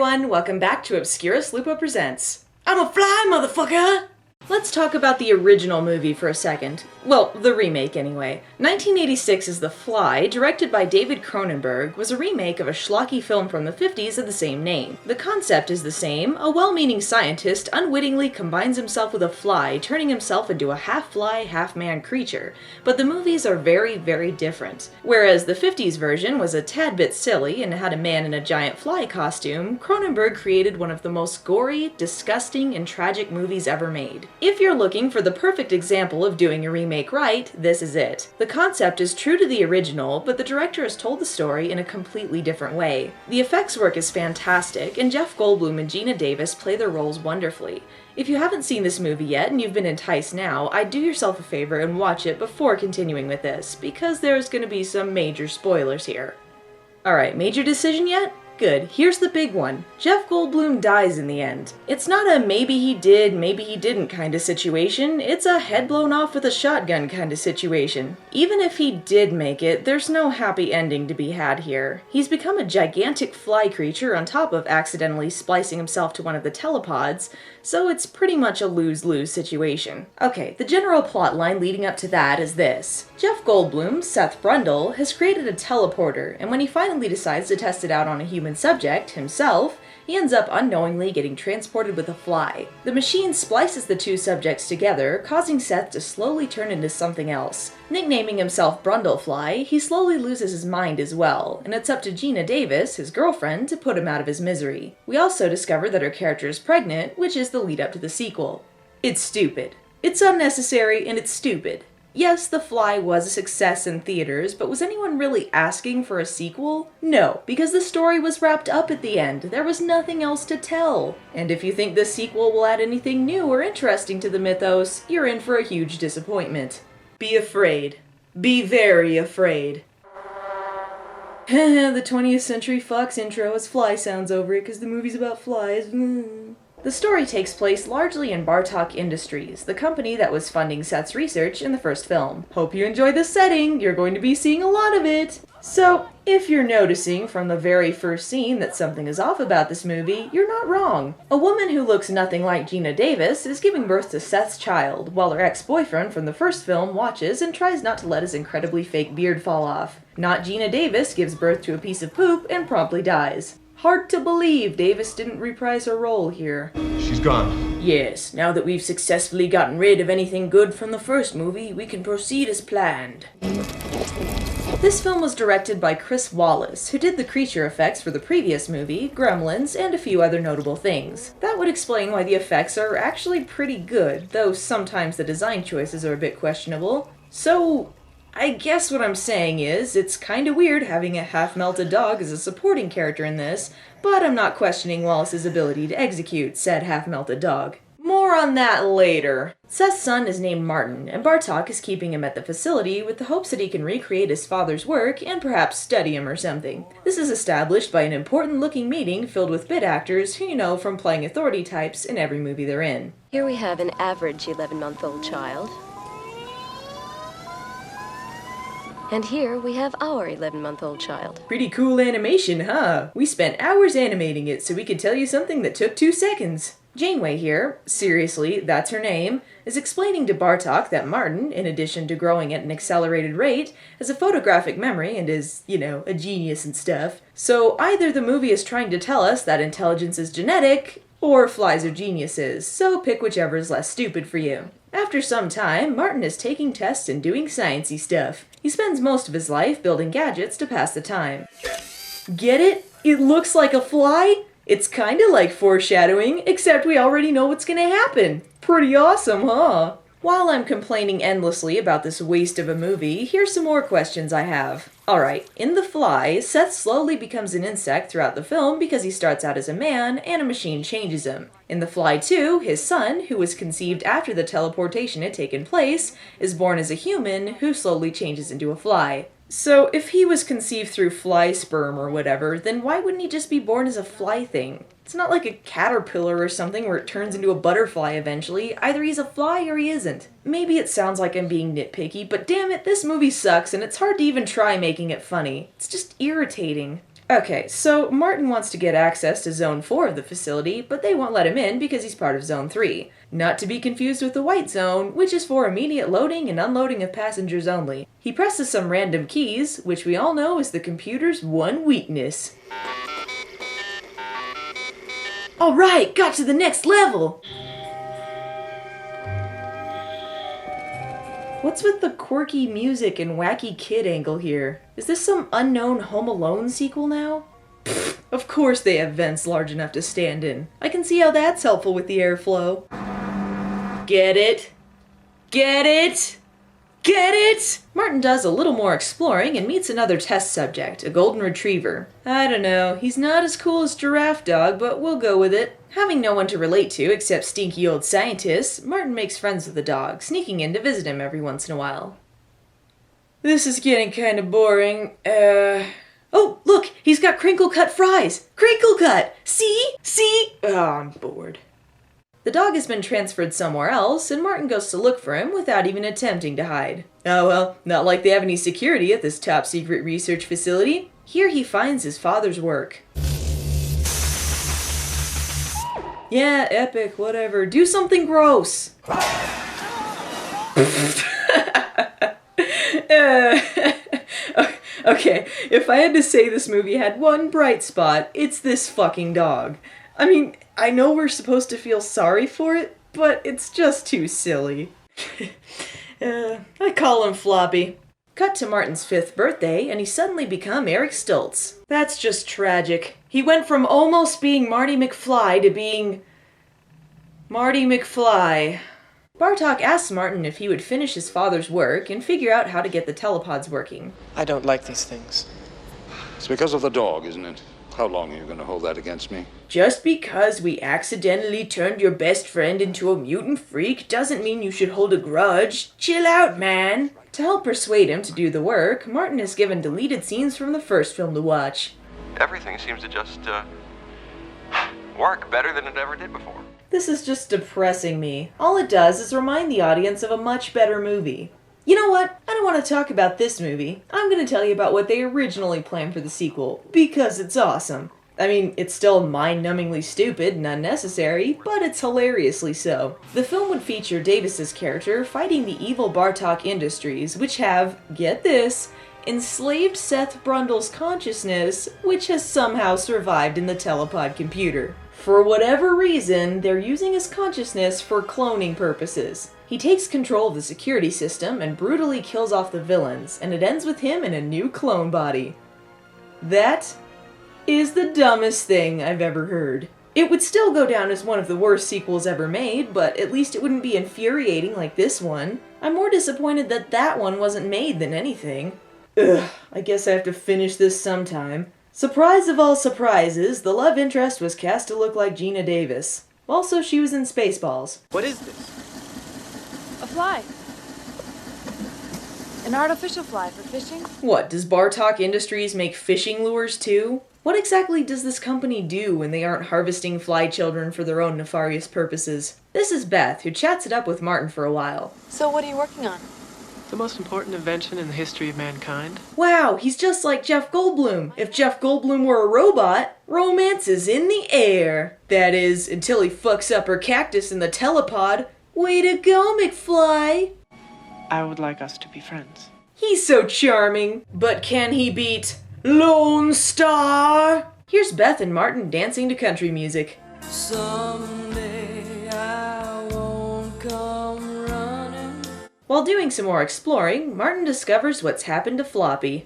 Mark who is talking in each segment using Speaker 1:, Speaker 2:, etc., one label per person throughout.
Speaker 1: everyone, welcome back to Obscurus Lupa Presents. I'm a fly, motherfucker! Let's talk about the original movie for a second. Well, the remake anyway. 1986's The Fly, directed by David Cronenberg, was a remake of a schlocky film from the 50s of the same name. The concept is the same. A well-meaning scientist unwittingly combines himself with a fly, turning himself into a half-fly, half-man creature. But the movies are very, very different. Whereas the 50s version was a tad bit silly and had a man in a giant fly costume, Cronenberg created one of the most gory, disgusting, and tragic movies ever made. If you're looking for the perfect example of doing a remake right, this is it. The concept is true to the original, but the director has told the story in a completely different way. The effects work is fantastic, and Jeff Goldblum and Geena Davis play their roles wonderfully. If you haven't seen this movie yet and you've been enticed now, I'd do yourself a favor and watch it before continuing with this, because there's going to be some major spoilers here. Alright, major decision yet? Good. Here's the big one. Jeff Goldblum dies in the end. It's not a maybe he did, maybe he didn't kind of situation, it's a head blown off with a shotgun kind of situation. Even if he did make it, there's no happy ending to be had here. He's become a gigantic fly creature on top of accidentally splicing himself to one of the telepods, so it's pretty much a lose-lose situation. Okay, the general plot line leading up to that is this. Jeff Goldblum, Seth Brundle, has created a teleporter, and when he finally decides to test it out on a human subject, himself, he ends up unknowingly getting transported with a fly. The machine splices the two subjects together, causing Seth to slowly turn into something else. Nicknaming himself Brundlefly, he slowly loses his mind as well, and it's up to Geena Davis, his girlfriend, to put him out of his misery. We also discover that her character is pregnant, which is the lead up to the sequel. It's stupid. It's unnecessary, and it's stupid. Yes, The Fly was a success in theaters, but was anyone really asking for a sequel? No, because the story was wrapped up at the end. There was nothing else to tell. And if you think this sequel will add anything new or interesting to the mythos, you're in for a huge disappointment. Be afraid. Be very afraid. The 20th Century Fox intro has fly sounds over it because the movie's about flies. The story takes place largely in Bartok Industries, the company that was funding Seth's research in the first film. Hope you enjoy the setting, you're going to be seeing a lot of it! So, if you're noticing from the very first scene that something is off about this movie, you're not wrong. A woman who looks nothing like Geena Davis is giving birth to Seth's child, while her ex-boyfriend from the first film watches and tries not to let his incredibly fake beard fall off. Not Geena Davis gives birth to a piece of poop and promptly dies. Hard to believe Davis didn't reprise her role here.
Speaker 2: She's gone.
Speaker 1: Yes, now that we've successfully gotten rid of anything good from the first movie, we can proceed as planned. This film was directed by Chris Wallace, who did the creature effects for the previous movie, Gremlins, and a few other notable things. That would explain why the effects are actually pretty good, though sometimes the design choices are a bit questionable. So, I guess what I'm saying is, it's kinda weird having a half-melted dog as a supporting character in this, but I'm not questioning Wallace's ability to execute said half-melted dog. More on that later. Seth's son is named Martin, and Bartok is keeping him at the facility with the hopes that he can recreate his father's work and perhaps study him or something. This is established by an important-looking meeting filled with bit actors who you know from playing authority types in every movie they're in.
Speaker 3: Here we have an average 11-month-old child. And here we have our 11-month-old child.
Speaker 1: Pretty cool animation, huh? We spent hours animating it so we could tell you something that took 2 seconds. Janeway here, seriously, that's her name, is explaining to Bartok that Martin, in addition to growing at an accelerated rate, has a photographic memory and is, you know, a genius and stuff. So either the movie is trying to tell us that intelligence is genetic, or flies are geniuses, so pick whichever is less stupid for you. After some time, Martin is taking tests and doing sciencey stuff. He spends most of his life building gadgets to pass the time. Get it? It looks like a fly? It's kinda like foreshadowing, except we already know what's gonna happen. Pretty awesome, huh? While I'm complaining endlessly about this waste of a movie, here's some more questions I have. Alright, in The Fly, Seth slowly becomes an insect throughout the film because he starts out as a man and a machine changes him. In The Fly 2, his son, who was conceived after the teleportation had taken place, is born as a human who slowly changes into a fly. So if he was conceived through fly sperm or whatever, then why wouldn't he just be born as a fly thing? It's not like a caterpillar or something where it turns into a butterfly eventually. Either he's a fly or he isn't. Maybe it sounds like I'm being nitpicky, but damn it, this movie sucks and it's hard to even try making it funny. It's just irritating. Okay, so Martin wants to get access to Zone 4 of the facility, but they won't let him in because he's part of Zone 3. Not to be confused with the White Zone, which is for immediate loading and unloading of passengers only. He presses some random keys, which we all know is the computer's one weakness. Alright, got to the next level! What's with the quirky music and wacky kid angle here? Is this some unknown Home Alone sequel now? Pfft, of course they have vents large enough to stand in. I can see how that's helpful with the airflow. Get it? Get it? Get it? Martin does a little more exploring and meets another test subject, a golden retriever. I don't know, he's not as cool as Giraffe Dog, but we'll go with it. Having no one to relate to except stinky old scientists, Martin makes friends with the dog, sneaking in to visit him every once in a while. This is getting kind of boring. Oh, look! He's got crinkle-cut fries! Crinkle-cut! See? See? Oh, I'm bored. The dog has been transferred somewhere else, and Martin goes to look for him without even attempting to hide. Oh well, not like they have any security at this top-secret research facility. Here he finds his father's work. Yeah, epic, whatever. Do something gross! Okay, if I had to say this movie had one bright spot, it's this fucking dog. I mean, I know we're supposed to feel sorry for it, but it's just too silly. I call him Floppy. Cut to Martin's 5th birthday, and he's suddenly become Eric Stoltz. That's just tragic. He went from almost being Marty McFly to being Marty McFly. Bartok asks Martin if he would finish his father's work and figure out how to get the telepods working.
Speaker 2: I don't like these things.
Speaker 4: It's because of the dog, isn't it? How long are you going to hold that against me?
Speaker 1: Just because we accidentally turned your best friend into a mutant freak doesn't mean you should hold a grudge. Chill out, man. To help persuade him to do the work, Martin is given deleted scenes from the first film to watch.
Speaker 5: Everything seems to just, work better than it ever did before.
Speaker 1: This is just depressing me. All it does is remind the audience of a much better movie. You know what? I don't want to talk about this movie. I'm going to tell you about what they originally planned for the sequel, because it's awesome. I mean, it's still mind-numbingly stupid and unnecessary, but it's hilariously so. The film would feature Davis's character fighting the evil Bartok Industries, which have, get this, enslaved Seth Brundle's consciousness, which has somehow survived in the telepod computer. For whatever reason, they're using his consciousness for cloning purposes. He takes control of the security system and brutally kills off the villains, and it ends with him in a new clone body. That is the dumbest thing I've ever heard. It would still go down as one of the worst sequels ever made, but at least it wouldn't be infuriating like this one. I'm more disappointed that that one wasn't made than anything. Ugh, I guess I have to finish this sometime. Surprise of all surprises, the love interest was cast to look like Gina Davis. Also, she was in Spaceballs.
Speaker 2: What is this?
Speaker 6: A fly. An artificial fly for fishing?
Speaker 1: What, does Bartok Industries make fishing lures too? What exactly does this company do when they aren't harvesting fly children for their own nefarious purposes? This is Beth, who chats it up with Martin for a while.
Speaker 6: So what are you working on?
Speaker 2: The most important invention in the history of mankind.
Speaker 1: Wow, he's just like Jeff Goldblum. If Jeff Goldblum were a robot, romance is in the air. That is, until he fucks up her cactus in the telepod. Way to go, McFly!
Speaker 2: I would like us to be friends.
Speaker 1: He's so charming. But can he beat Lone Star? Here's Beth and Martin dancing to country music.
Speaker 7: Someday I won't come running.
Speaker 1: While doing some more exploring, Martin discovers what's happened to Floppy.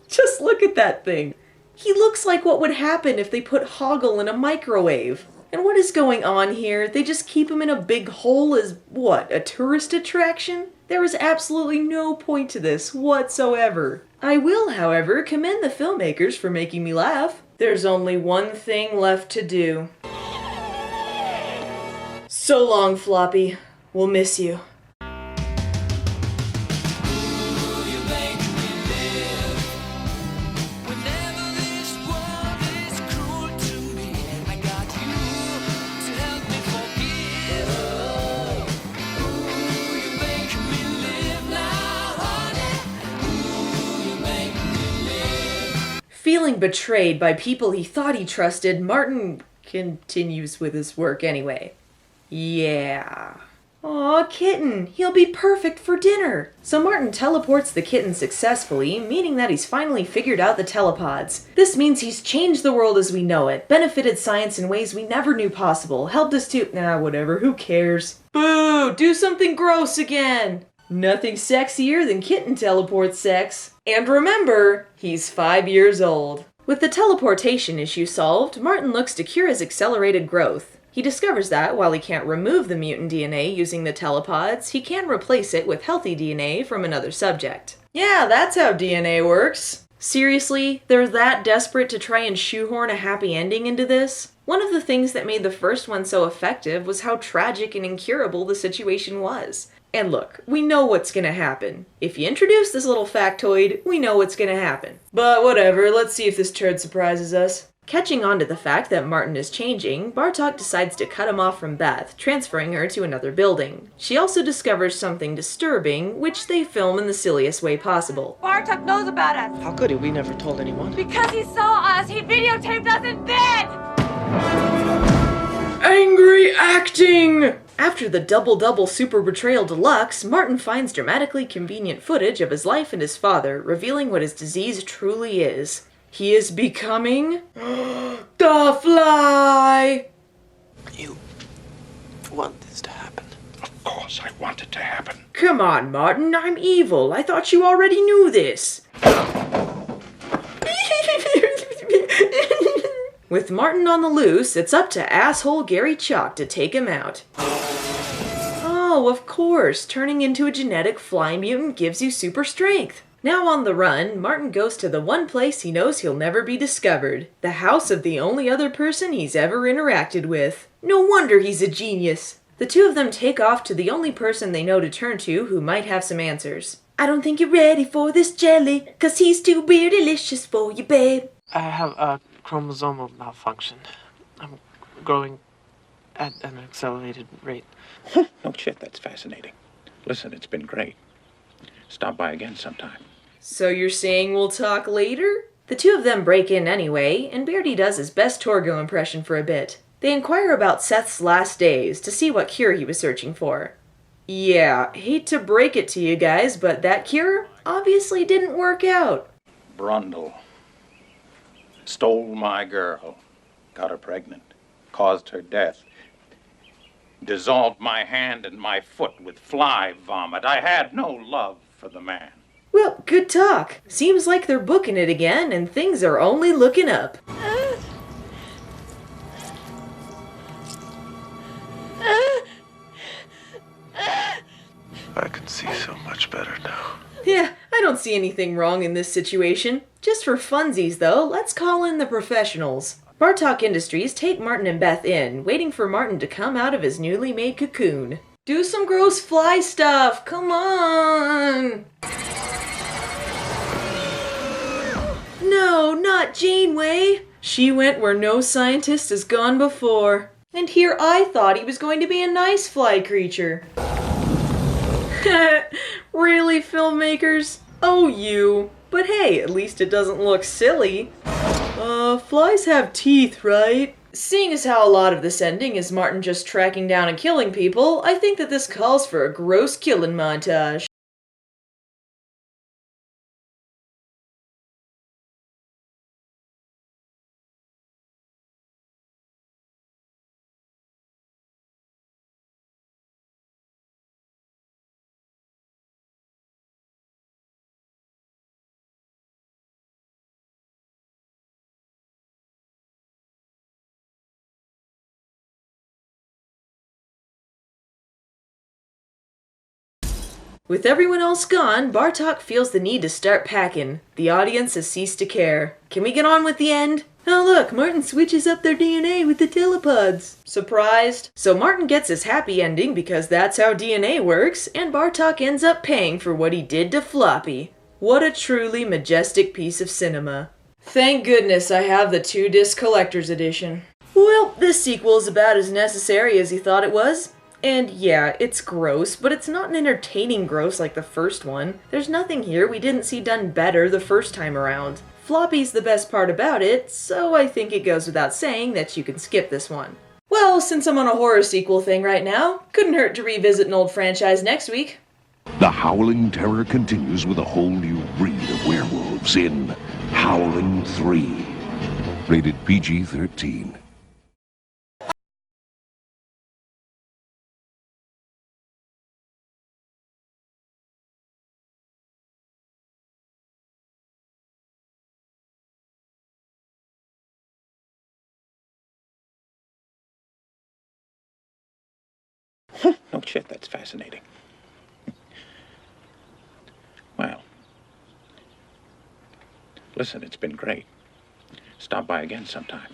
Speaker 1: Just look at that thing. He looks like what would happen if they put Hoggle in a microwave. And what is going on here? They just keep him in a big hole as, what, a tourist attraction? There is absolutely no point to this whatsoever. I will, however, commend the filmmakers for making me laugh. There's only one thing left to do. So long, Floppy. We'll miss you.
Speaker 7: You make me live. Whenever this world is cruel.
Speaker 1: Feeling betrayed by people he thought he trusted, Martin continues with his work anyway. Yeah. Aw, kitten, he'll be perfect for dinner. So Martin teleports the kitten successfully, meaning that he's finally figured out the telepods. This means he's changed the world as we know it, benefited science in ways we never knew possible, helped us to— whatever, who cares? Boo! Do something gross again! Nothing sexier than kitten teleport sex. And remember, he's 5 years old. With the teleportation issue solved, Martin looks to cure his accelerated growth. He discovers that, while he can't remove the mutant DNA using the telepods, he can replace it with healthy DNA from another subject. Yeah, that's how DNA works. Seriously, they're that desperate to try and shoehorn a happy ending into this? One of the things that made the first one so effective was how tragic and incurable the situation was. And look, we know what's gonna happen. If you introduce this little factoid, we know what's gonna happen. But whatever, let's see if this turd surprises us. Catching on to the fact that Martin is changing, Bartok decides to cut him off from Beth, transferring her to another building. She also discovers something disturbing, which they film in the silliest way possible.
Speaker 6: Bartok knows about us.
Speaker 2: How could he? We never told anyone.
Speaker 6: Because he saw us. He videotaped us in bed.
Speaker 1: Angry acting! After the Double Super Betrayal Deluxe, Martin finds dramatically convenient footage of his life and his father, revealing what his disease truly is. He is becoming the Fly!
Speaker 2: You want this to happen?
Speaker 4: Of course I want it to happen.
Speaker 1: Come on, Martin, I'm evil. I thought you already knew this. With Martin on the loose, it's up to asshole Gary Chalk to take him out. Oh, of course, turning into a genetic fly mutant gives you super strength. Now on the run, Martin goes to the one place he knows he'll never be discovered, the house of the only other person he's ever interacted with. No wonder he's a genius. The two of them take off to the only person they know to turn to who might have some answers. I don't think you're ready for this jelly, 'cause he's too weird delicious for you, babe.
Speaker 2: I have a chromosomal malfunction. I'm growing at an accelerated rate.
Speaker 8: No shit, that's fascinating. Listen, it's been great. Stop by again sometime.
Speaker 1: So you're saying we'll talk later? The two of them break in anyway, and Beardy does his best Torgo impression for a bit. They inquire about Seth's last days to see what cure he was searching for. Yeah, hate to break it to you guys, but that cure obviously didn't work out.
Speaker 8: Brundle. Stole my girl. Got her pregnant. Caused her death. Dissolved my hand and my foot with fly vomit. I had no love for the man.
Speaker 1: Well, good talk. Seems like they're booking it again, and things are only looking up.
Speaker 5: I can see so much better now.
Speaker 1: Yeah, I don't see anything wrong in this situation. Just for funsies, though, let's call in the professionals. Bartok Industries take Martin and Beth in, waiting for Martin to come out of his newly made cocoon. Do some gross fly stuff, come on! No, not Janeway! She went where no scientist has gone before. And here I thought he was going to be a nice fly creature. Really, filmmakers? Oh, you. But hey, at least it doesn't look silly. Flies have teeth, right? Seeing as how a lot of this ending is Martin just tracking down and killing people, I think that this calls for a gross killing montage. With everyone else gone, Bartok feels the need to start packing. The audience has ceased to care. Can we get on with the end? Oh look, Martin switches up their DNA with the telepods. Surprised? So Martin gets his happy ending because that's how DNA works, and Bartok ends up paying for what he did to Floppy. What a truly majestic piece of cinema. Thank goodness I have the 2-disc collector's edition. Well, this sequel is about as necessary as he thought it was. And yeah, it's gross, but it's not an entertaining gross like the first one. There's nothing here we didn't see done better the first time around. Floppy's the best part about it, so I think it goes without saying that you can skip this one. Well, since I'm on a horror sequel thing right now, couldn't hurt to revisit an old franchise next week.
Speaker 9: The howling terror continues with a whole new breed of werewolves in Howling 3. Rated PG-13.
Speaker 8: No shit, that's fascinating. Well, listen, it's been great. Stop by again sometime.